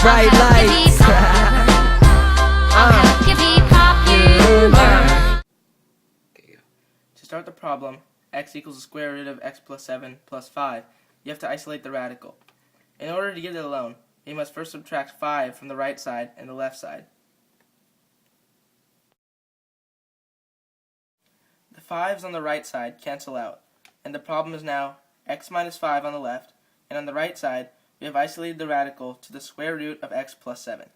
bright lights. To start the problem, x equals the square root of x plus 7 plus 5, you have to isolate the radical. In order to get it alone, you must first subtract 5 from the right side and the left side. The 5's on the right side cancel out, and the problem is now x minus 5 on the left, and on the right side, we have isolated the radical to the square root of x plus 7.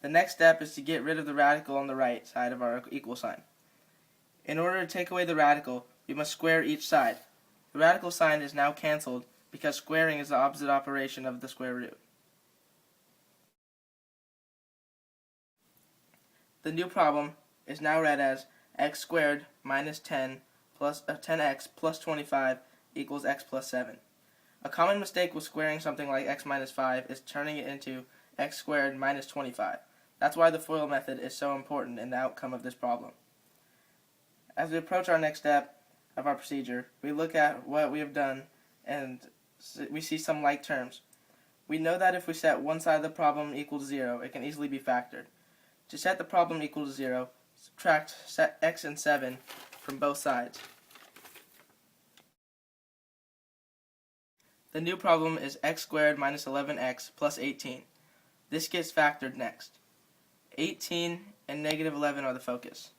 The next step is to get rid of the radical on the right side of our equal sign. In order to take away the radical, we must square each side. The radical sign is now cancelled because squaring is the opposite operation of the square root. The new problem is now read as x squared minus 10 plus 10x plus 25 equals x plus 7. A common mistake with squaring something like x minus 5 is turning it into x squared minus 25. That's why the FOIL method is so important in the outcome of this problem. As we approach our next step of our procedure, we look at what we have done and we see some like terms. We know that if we set one side of the problem equal to 0, it can easily be factored. To set the problem equal to 0, subtract x and 7 from both sides. The new problem is x squared minus 11x plus 18. This gets factored next. 18 and negative 11 are the focus.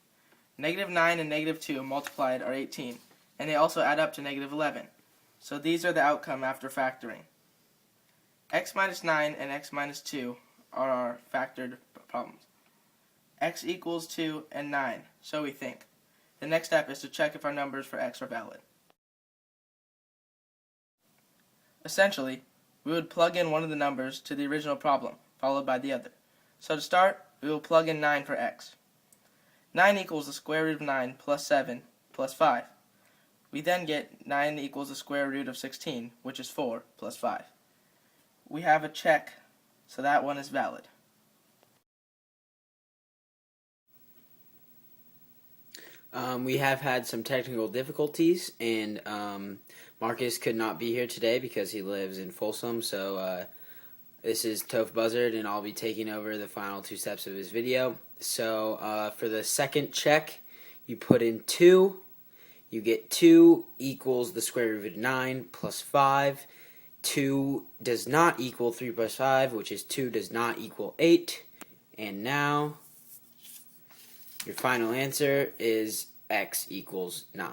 Negative 9 and negative 2 multiplied are 18, and they also add up to negative 11. So these are the outcome after factoring. X minus 9 and x minus 2 are our factored problems. X equals 2 and 9, so we think. The next step is to check if our numbers for x are valid. Essentially, we would plug in one of the numbers to the original problem, followed by the other. So to start, we will plug in 9 for x. 9 equals the square root of 9 plus 7 plus 5. We then get 9 equals the square root of 16, which is 4 plus 5. We have a check, so that one is valid. We have had some technical difficulties, and Marcus could not be here today because he lives in Folsom, so this is Toph Buzzard, and I'll be taking over the final two steps of his video. So for the second check, you put in 2. You get 2 equals the square root of 9 plus 5. 2 does not equal 3 plus 5, which is 2 does not equal 8. And now, your final answer is x equals 9.